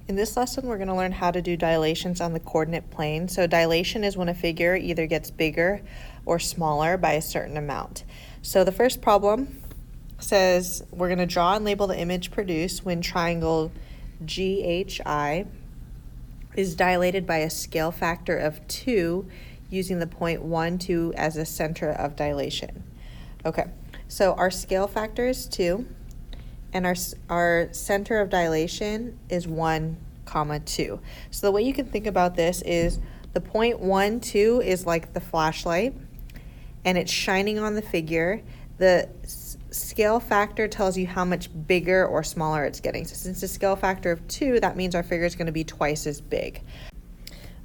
In this lesson, we're going to learn how to do dilations on the coordinate plane. So dilation is when a figure either gets bigger or smaller by a certain amount. So the first problem says we're going to draw and label the image produced when triangle GHI is dilated by a scale factor of 2 using the point 1, 2 as a center of dilation. Okay, so our scale factor is 2. And our center of dilation is 1, 2. So the way you can think about this is the point 1, 2 is like the flashlight, and it's shining on the figure. The scale factor tells you how much bigger or smaller it's getting. So since the scale factor of 2, that means our figure is going to be twice as big.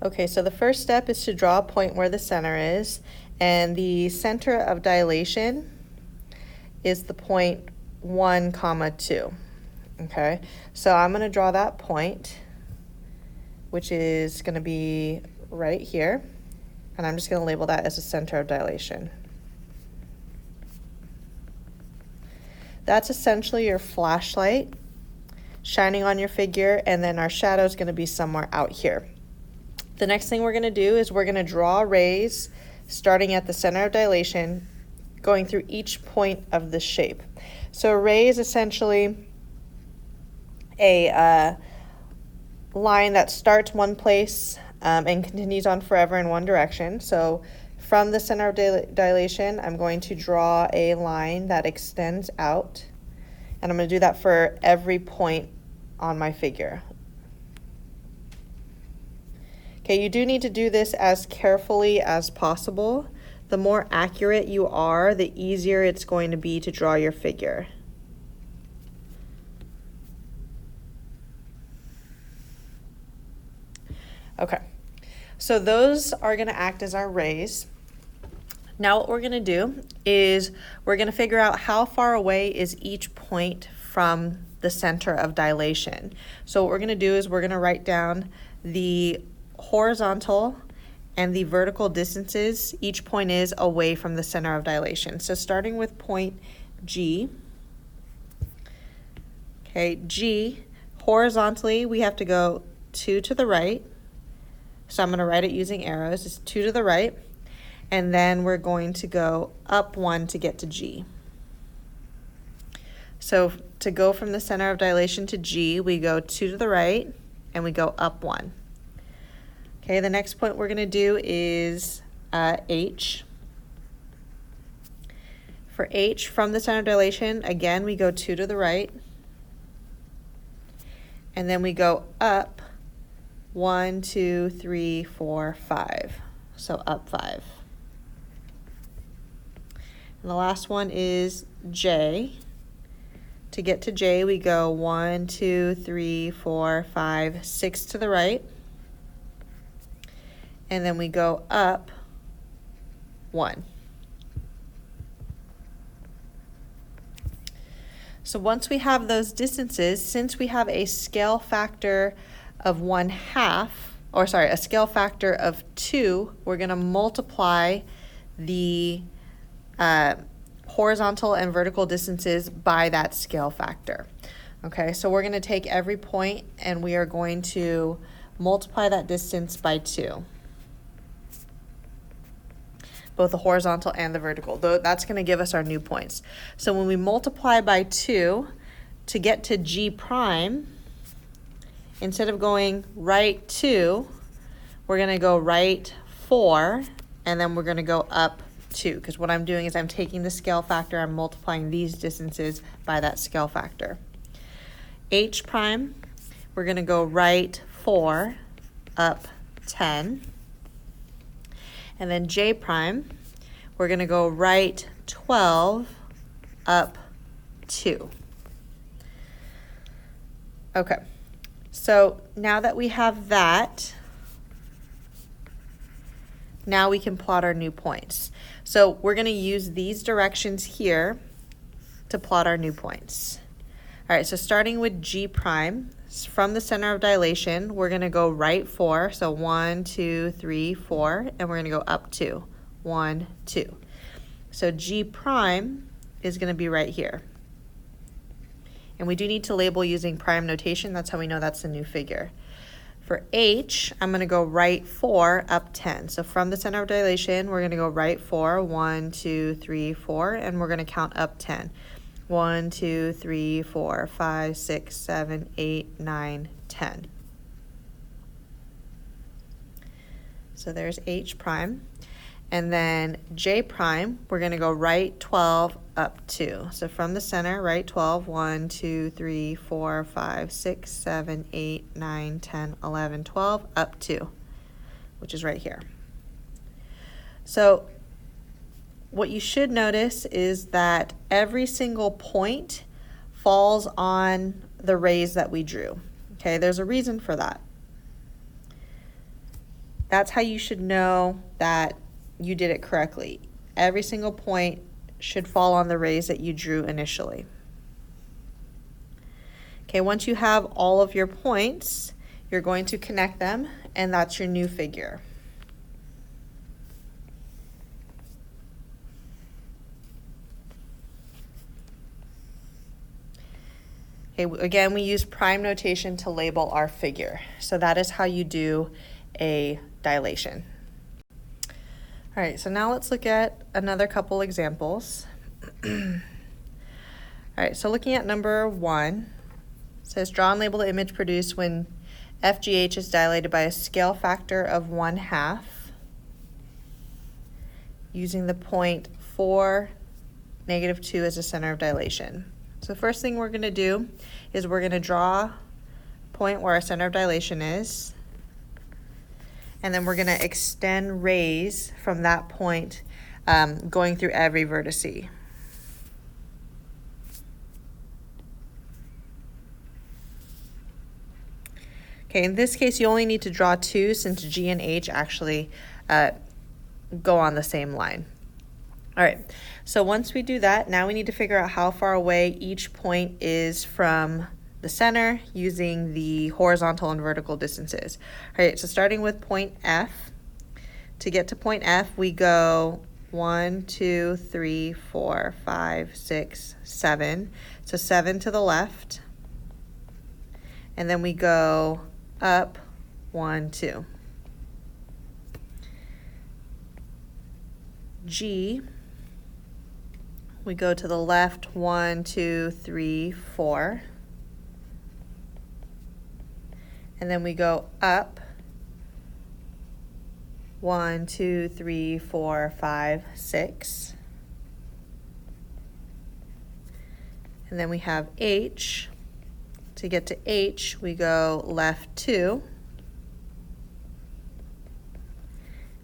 Okay, so the first step is to draw a point where the center is, and the center of dilation is the point 1, 2. Okay, so I'm going to draw that point, which is going to be right here, and I'm just going to label that as the center of dilation. That's essentially your flashlight shining on your figure, and then our shadow is going to be somewhere out here. The next thing we're going to do is we're going to draw rays starting at the center of dilation, going through each point of the shape. So a ray is essentially a line that starts one place and continues on forever in one direction. So from the center of dilation, I'm going to draw a line that extends out, and I'm going to do that for every point on my figure. Okay, you do need to do this as carefully as possible. The more accurate you are, the easier it's going to be to draw your figure. Okay, so those are going to act as our rays. Now what we're going to do is we're going to figure out how far away is each point from the center of dilation. So what we're going to do is we're going to write down the horizontal and the vertical distances each point is away from the center of dilation. So starting with point G, okay, G, horizontally we have to go 2 to the right. So I'm going to write it using arrows. It's 2 to the right, and then we're going to go up 1 to get to G. So to go from the center of dilation to G, we go 2 to the right, and we go up 1. Okay, the next point we're going to do is H. For H, from the center of dilation, again, we go 2 to the right, and then we go up 1, 2, 3, 4, 5. So up 5. And the last one is J. To get to J, we go 1, 2, 3, 4, 5, 6 to the right. And then we go up 1. So once we have those distances, since we have a scale factor of 1/2, or sorry, a scale factor of 2, we're going to multiply the horizontal and vertical distances by that scale factor. Okay, so we're going to take every point and we are going to multiply that distance by 2. Both the horizontal and the vertical. That's going to give us our new points. So when we multiply by 2 to get to G prime, instead of going right 2, we're going to go right 4, and then we're going to go up 2, because what I'm doing is I'm taking the scale factor, I'm multiplying these distances by that scale factor. H prime, we're going to go right 4, up 10. And then J prime, we're going to go right 12, up 2. Okay, so now that we have that, now we can plot our new points. So we're going to use these directions here to plot our new points. All right, so starting with G prime, from the center of dilation, we're going to go right 4, so 1, 2, 3, 4, and we're going to go up 2, 1, 2. So G prime is going to be right here. And we do need to label using prime notation. That's how we know that's a new figure. For H, I'm going to go right 4 up 10. So from the center of dilation, we're going to go right 4, 1, 2, 3, 4, and we're going to count up 10. 1, 2, 3, 4, 5, 6, 7, 8, 9, 10. So there's H prime. And then J prime, we're going to go right 12 up 2. So from the center, right 12, 1, 2, 3, 4, 5, 6, 7, 8, 9, 10, 11, 12, up 2, which is right here. So what you should notice is that every single point falls on the rays that we drew. Okay, there's a reason for that. That's how you should know that you did it correctly. Every single point should fall on the rays that you drew initially. Okay, once you have all of your points, you're going to connect them, and that's your new figure. Okay, again, we use prime notation to label our figure. So that is how you do a dilation. All right, so now let's look at another couple examples. All right, so looking at number 1, it says draw and label the image produced when FGH is dilated by a scale factor of 1/2 using the point 4, -2 as the center of dilation. So the first thing we're going to do is we're going to draw a point where our center of dilation is, and then we're going to extend rays from that point going through every vertice. Okay, in this case, you only need to draw 2 since G and H actually go on the same line. All right, so once we do that, now we need to figure out how far away each point is from the center using the horizontal and vertical distances. All right, so starting with point F, to get to point F, we go 1, 2, 3, 4, 5, 6, 7. So 7 to the left, and then we go up 1, 2. G, we go to the left 1, 2, 3, 4. And then we go up 1, 2, 3, 4, 5, 6. And then we have H. To get to H, we go left 2.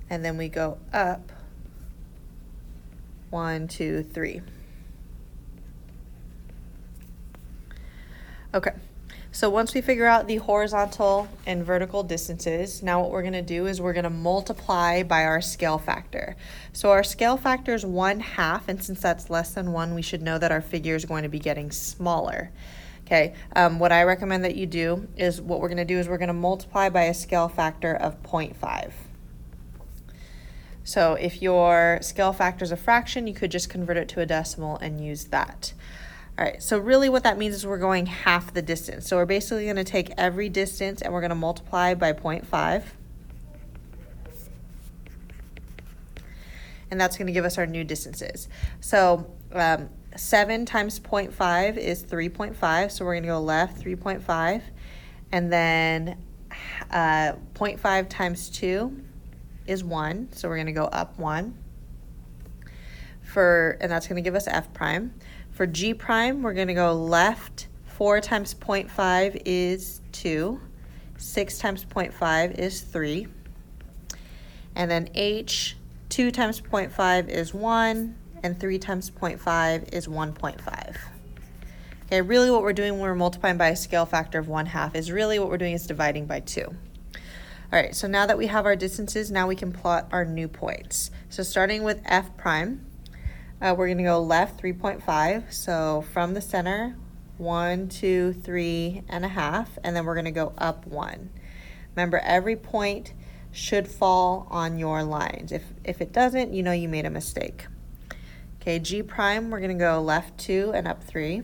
And then we go up 1, 2, 3. Okay, so once we figure out the horizontal and vertical distances, now what we're going to do is we're going to multiply by our scale factor. So our scale factor is 1/2, and since that's less than 1, we should know that our figure is going to be getting smaller. Okay, what I recommend that you do is what we're going to do is we're going to multiply by a scale factor of 0.5. So if your scale factor is a fraction, you could just convert it to a decimal and use that. All right, so really what that means is we're going half the distance. So we're basically going to take every distance and we're going to multiply by 0.5. And that's going to give us our new distances. So 7 times 0.5 is 3.5. So we're going to go left 3.5. And then 0.5 times 2 is 1. So we're going to go up 1. And that's going to give us F prime. For G prime, we're going to go left 4 times 0.5 is 2. 6 times 0.5 is 3. And then H, 2 times 0.5 is 1, and 3 times 0.5 is 1.5. Okay, really what we're doing when we're multiplying by a scale factor of 1/2 is really what we're doing is dividing by 2. All right, so now that we have our distances, now we can plot our new points. So starting with F prime, we're going to go left 3.5. So from the center, 1, 2, 3.5, and then we're going to go up 1. Remember, every point should fall on your lines. If it doesn't, you know you made a mistake. Okay, G prime, we're going to go left 2 and up 3.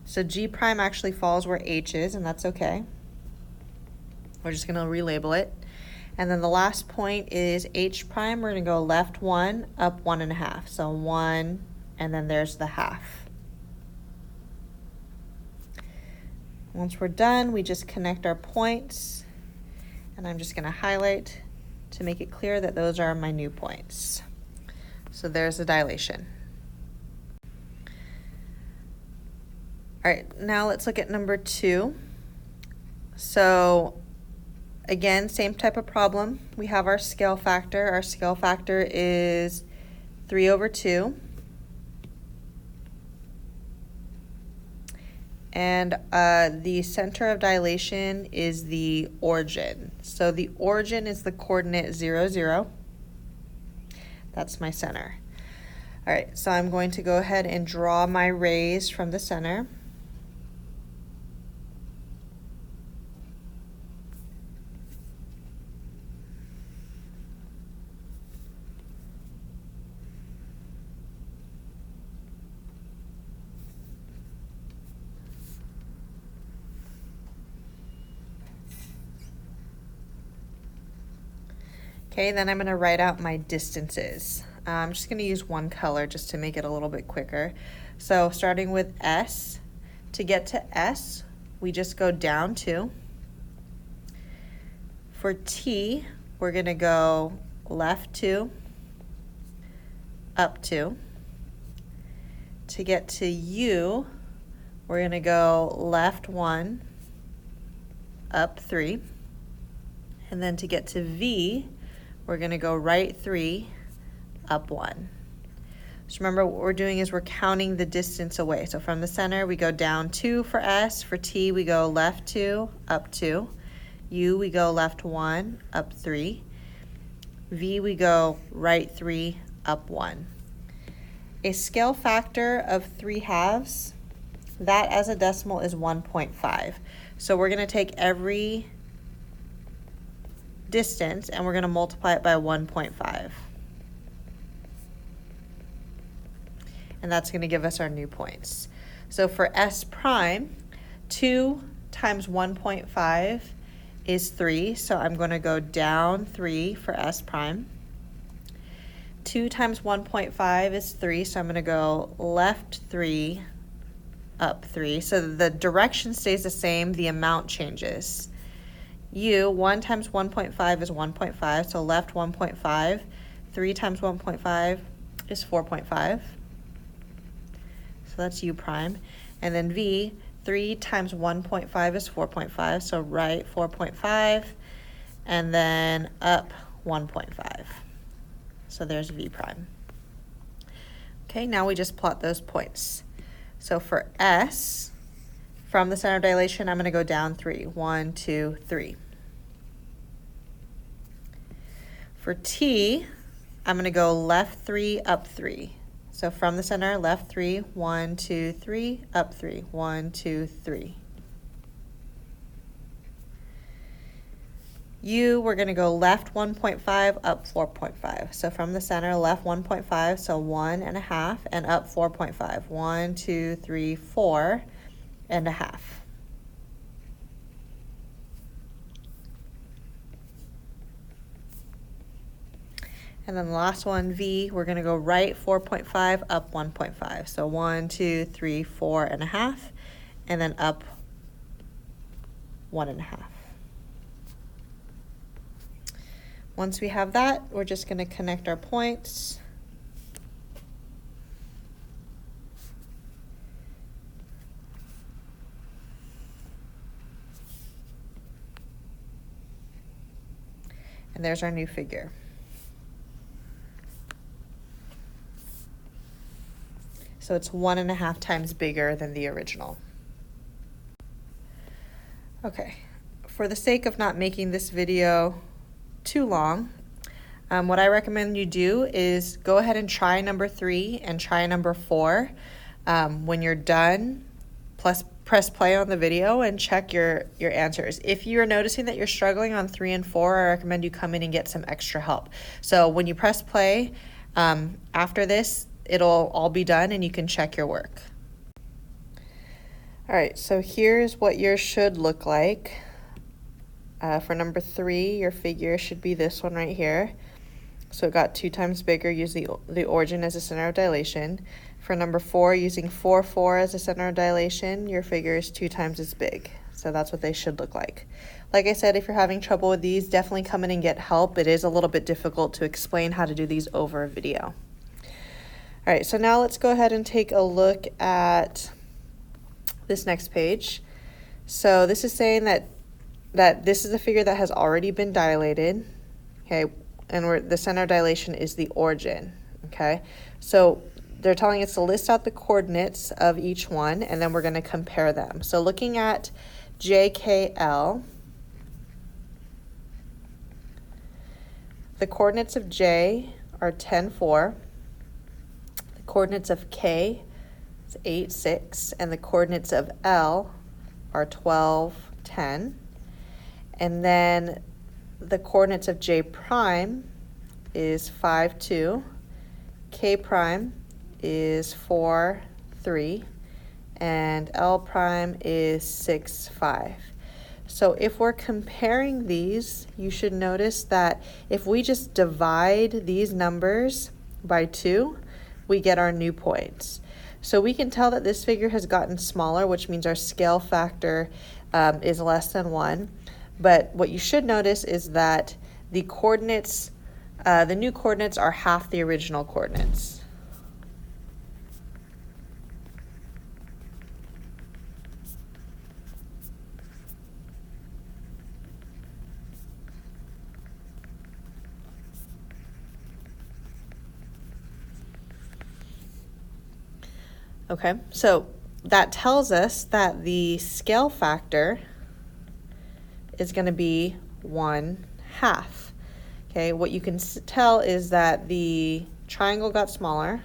So G prime actually falls where H is, and that's okay. We're just going to relabel it. And then the last point is H prime. We're going to go left 1, up 1.5. So 1, and then there's the half. Once we're done, we just connect our points. And I'm just going to highlight to make it clear that those are my new points. So there's the dilation. All right, now let's look at number 2. So again, same type of problem. We have our scale factor. Our scale factor is 3/2. And the center of dilation is the origin. So the origin is the coordinate 0, 0. That's my center. All right, so I'm going to go ahead and draw my rays from the center. Okay, then I'm going to write out my distances. I'm just going to use one color just to make it a little bit quicker. So starting with S, to get to S, we just go down 2. For T, we're going to go left 2, up 2. To get to U, we're going to go left 1, up 3. And then to get to V, we're going to go right 3, up 1. So remember, what we're doing is we're counting the distance away. So from the center, we go down 2 for S. For T, we go left 2, up 2. U, we go left 1, up 3. V, we go right 3, up 1. A scale factor of 3/2, that as a decimal is 1.5. So we're going to take every distance and we're going to multiply it by 1.5. And that's going to give us our new points. So for S prime, 2 times 1.5 is 3. So I'm going to go down 3 for S prime. 2 times 1.5 is 3. So I'm going to go left 3, up 3. So the direction stays the same, the amount changes. U, 1 times 1.5 is 1.5, so left 1.5. 3 times 1.5 is 4.5. So that's U prime. And then V, 3 times 1.5 is 4.5, so right 4.5, and then up 1.5. So there's V prime. Okay, now we just plot those points. So for S, from the center of dilation, I'm going to go down 3. 1, 2, 3. For T, I'm going to go left 3, up 3. So from the center, left 3, 1, 2, 3, up 3. 1, 2, 3. U, we're going to go left 1.5, up 4.5. So from the center, left 1.5, so 1.5, and up 4.5. 1, 2, 3, 4.5. And then the last one, V, we're going to go right 4.5, up 1.5. So 1, 2, 3, 4.5, and then up 1.5. Once we have that, we're just going to connect our points. And there's our new figure. So it's 1.5 times bigger than the original. Okay, for the sake of not making this video too long, what I recommend you do is go ahead and try number 3 and try number 4. When you're done, press play on the video and check your answers. If you're noticing that you're struggling on 3 and 4, I recommend you come in and get some extra help. So when you press play, after this, it'll all be done and you can check your work. All right, so here's what yours should look like. For number 3, your figure should be this one right here. So it got 2 times bigger, use the origin as a center of dilation. For number 4, using 4, 4 as a center of dilation, your figure is 2 times as big. So that's what they should look like. Like I said, if you're having trouble with these, definitely come in and get help. It is a little bit difficult to explain how to do these over a video. All right, so now let's go ahead and take a look at this next page. So this is saying that this is a figure that has already been dilated, okay, and the center of dilation is the origin, okay? So they're telling us to list out the coordinates of each one, and then we're going to compare them. So looking at JKL, the coordinates of J are 10, 4. The coordinates of K is 8, 6. And the coordinates of L are 12, 10. And then the coordinates of J prime is 5, 2. K prime is 4, 3. And L prime is 6, 5. So if we're comparing these, you should notice that if we just divide these numbers by 2, we get our new points. So we can tell that this figure has gotten smaller, which means our scale factor is less than 1. But what you should notice is that the coordinates, the new coordinates are half the original coordinates. Okay, so that tells us that the scale factor is going to be 1/2. Okay, what you can tell is that the triangle got smaller.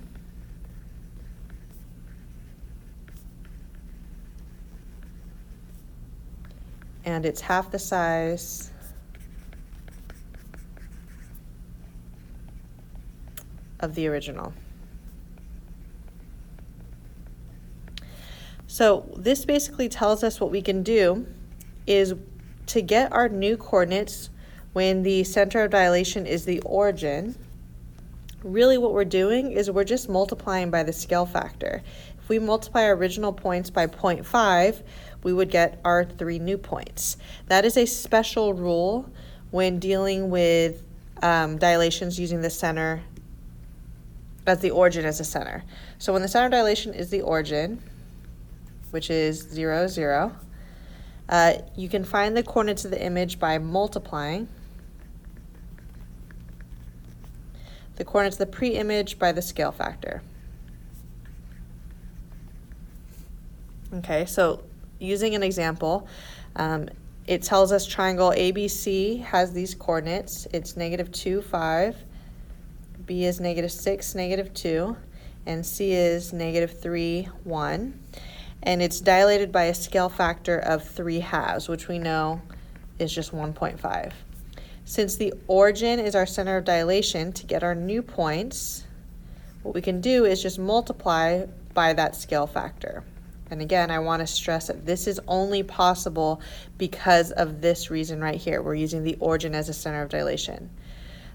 And it's half the size of the original. So this basically tells us what we can do is to get our new coordinates when the center of dilation is the origin. Really what we're doing is we're just multiplying by the scale factor. If we multiply our original points by 0.5, we would get our 3 new points. That is a special rule when dealing with dilations using the center as the origin as a center. So when the center of dilation is the origin, which is 0, 0, you can find the coordinates of the image by multiplying the coordinates of the pre-image by the scale factor. Okay, so using an example, it tells us triangle ABC has these coordinates. It's -2, 5, B is -6, -2, and C is -3, 1. And it's dilated by a scale factor of 3/2, which we know is just 1.5. Since the origin is our center of dilation, to get our new points, what we can do is just multiply by that scale factor. And again, I want to stress that this is only possible because of this reason right here. We're using the origin as a center of dilation.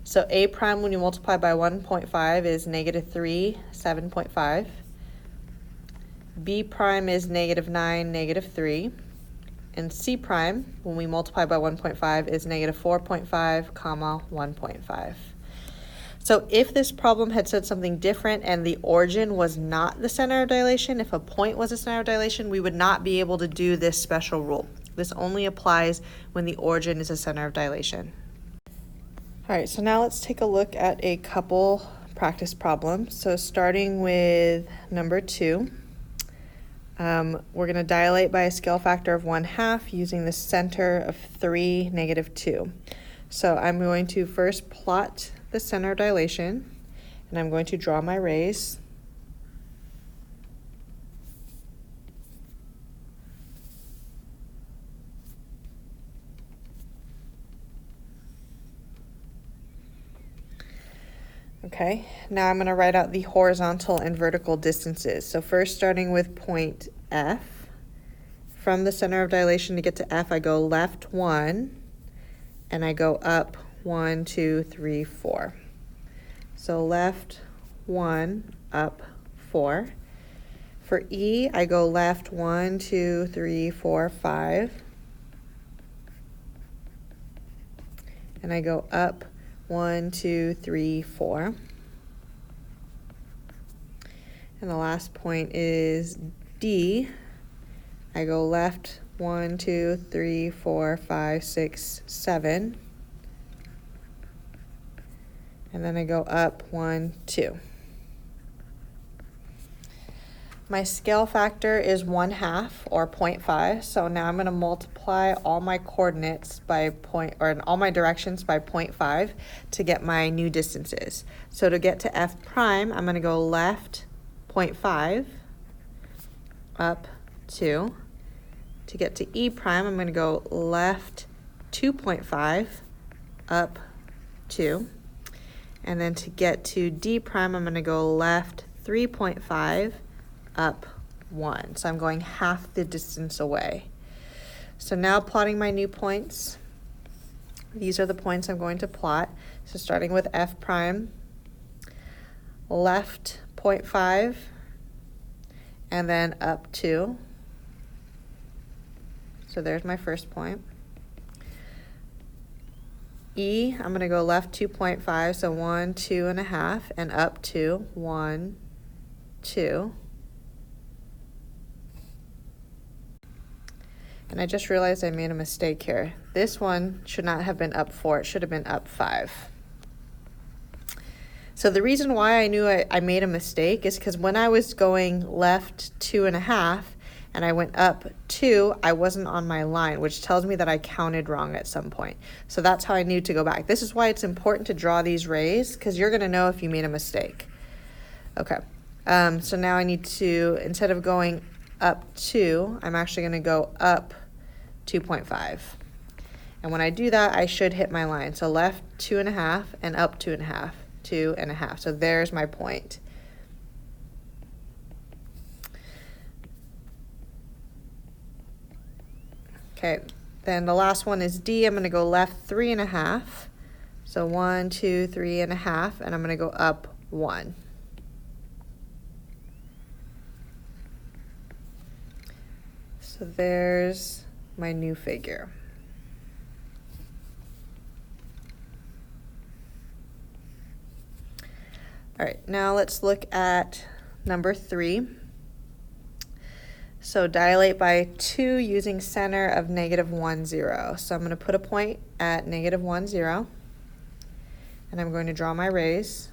So A prime, when you multiply by 1.5, is -3, 7.5. B prime is -9, -3. And C prime, when we multiply by 1.5, is -4.5, 1.5. So if this problem had said something different and the origin was not the center of dilation, if a point was the center of dilation, we would not be able to do this special rule. This only applies when the origin is a center of dilation. All right, so now let's take a look at a couple practice problems. So starting with number 2. We're going to dilate by a scale factor of 1/2 using the center of 3, -2. So I'm going to first plot the center of dilation, and I'm going to draw my rays. Okay, now I'm going to write out the horizontal and vertical distances. So first starting with point F, from the center of dilation to get to F, I go left 1, and I go up 1, 2, 3, 4. So left 1, up 4. For E, I go left 1, 2, 3, 4, 5. And I go up 1, 2, 3, 4. And the last point is D. I go left 1, 2, 3, 4, 5, 6, 7. And then I go up 1, 2. My scale factor is 1/2 or 0.5. So now I'm going to multiply all my coordinates by all my directions by 0.5 to get my new distances. So to get to F prime, I'm going to go left 0.5, up 2. To get to E prime, I'm going to go left 2.5, up 2. And then to get to D prime, I'm going to go left 3.5, up 1. So I'm going half the distance away. So now plotting my new points. These are the points I'm going to plot. So starting with F prime, left 0.5, and then up 2. So there's my first point. E, I'm going to go left 2.5, so 1, 2.5, and up 2, 1, 2. And I just realized I made a mistake here. This one should not have been up 4, it should have been up 5. So the reason why I knew I made a mistake is because when I was going left 2.5 and I went up 2, I wasn't on my line, which tells me that I counted wrong at some point. So that's how I knew to go back. This is why it's important to draw these rays, because you're going to know if you made a mistake. Okay, so now I need to, instead of going up 2, I'm actually going to go up 2.5. And when I do that, I should hit my line. So left 2.5 and up 2.5, 2.5. So there's my point. Okay, then the last one is D. I'm going to go left 3.5. So 1, 2, 3.5, and I'm going to go up 1. So there's my new figure. All right, now let's look at number 3. So dilate by 2 using center of -1, 0. So I'm going to put a point at -1, 0, and I'm going to draw my rays.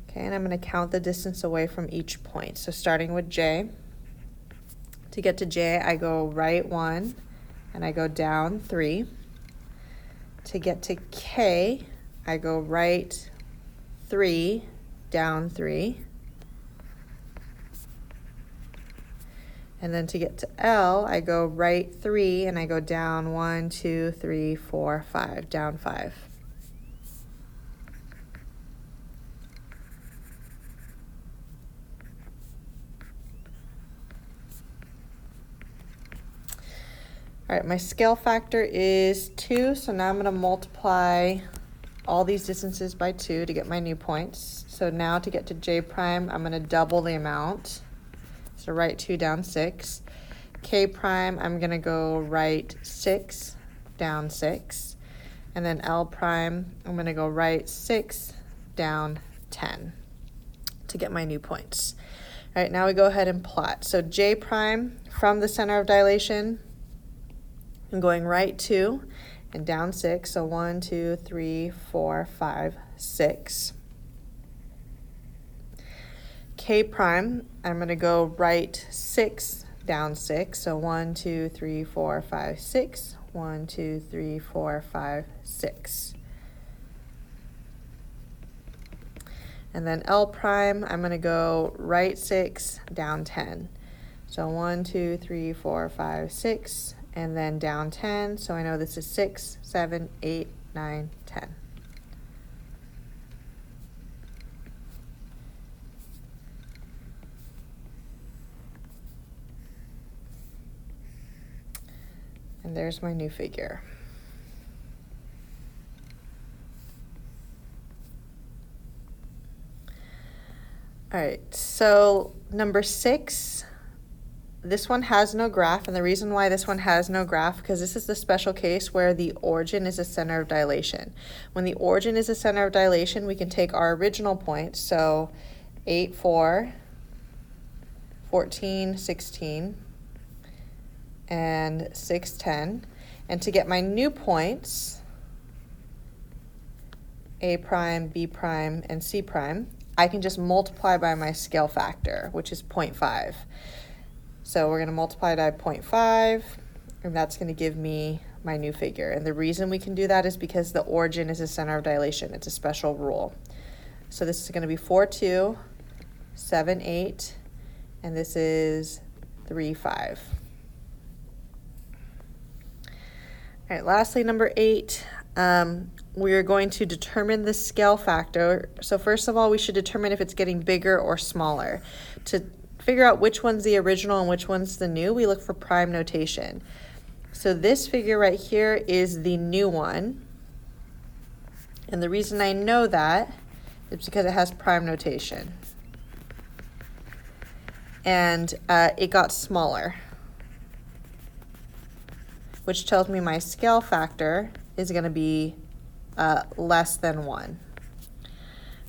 Okay, and I'm going to count the distance away from each point. So starting with J. To get to J, I go right 1, and I go down 3. To get to K, I go right 3, down 3. And then to get to L, I go right 3, and I go down 1, 2, 3, 4, 5, down 5. All right, my scale factor is 2, so now I'm going to multiply all these distances by 2 to get my new points. So now to get to J prime, I'm going to double the amount. So right 2, down 6. K prime, I'm going to go right 6, down 6. And then L prime, I'm going to go right 6, down 10 to get my new points. All right, now we go ahead and plot. So J prime from the center of dilation, I'm going right 2 and down 6, so 1, 2, 3, 4, 5, 6. K prime, I'm going to go right 6, down 6, so 1, 2, 3, 4, 5, 6, 1, 2, 3, 4, 5, 6. And then L prime, I'm going to go right 6, down 10. So 1, 2, 3, 4, 5, 6, and then down 10. So I know this is 6, 7, 8, 9, 10. And there's my new figure. All right, so number 6, this one has no graph, and the reason why this one has no graph, because this is the special case where the origin is the center of dilation. When the origin is the center of dilation, we can take our original points, so 8, 4, 14, 16, and 6, 10, and to get my new points, A prime, B prime, and C prime, I can just multiply by my scale factor, which is 0.5. So we're going to multiply by 0.5, and that's going to give me my new figure. And the reason we can do that is because the origin is the center of dilation. It's a special rule. So this is going to be 4, 2, 7, 8, and this is 3, 5. All right, lastly, number 8. We are going to determine the scale factor. So first of all, we should determine if it's getting bigger or smaller. To figure out which one's the original and which one's the new, we look for prime notation. So this figure right here is the new one. And the reason I know that is because it has prime notation. And it got smaller, which tells me my scale factor is going to be less than 1.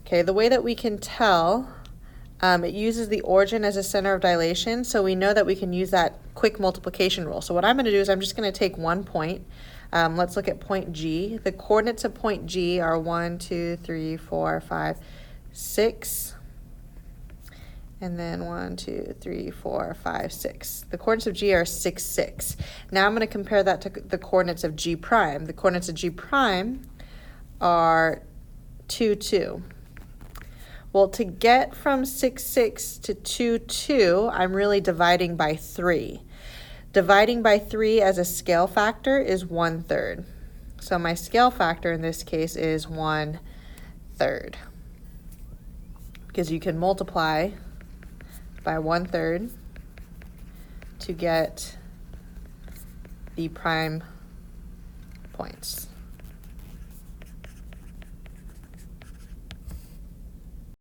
Okay, the way that we can tell, it uses the origin as a center of dilation, so we know that we can use that quick multiplication rule. So what I'm going to do is I'm just going to take one point. Let's look at point G. The coordinates of point G are 1, 2, 3, 4, 5, 6. And then 1, 2, 3, 4, 5, 6. The coordinates of G are 6, 6. Now I'm going to compare that to the coordinates of G prime. The coordinates of G prime are 2, 2. Well, to get from 6, 6 to 2, 2, I'm really dividing by 3. Dividing by 3 as a scale factor is 1/3. So my scale factor in this case is 1/3. Because you can multiply by 1/3 to get the prime points.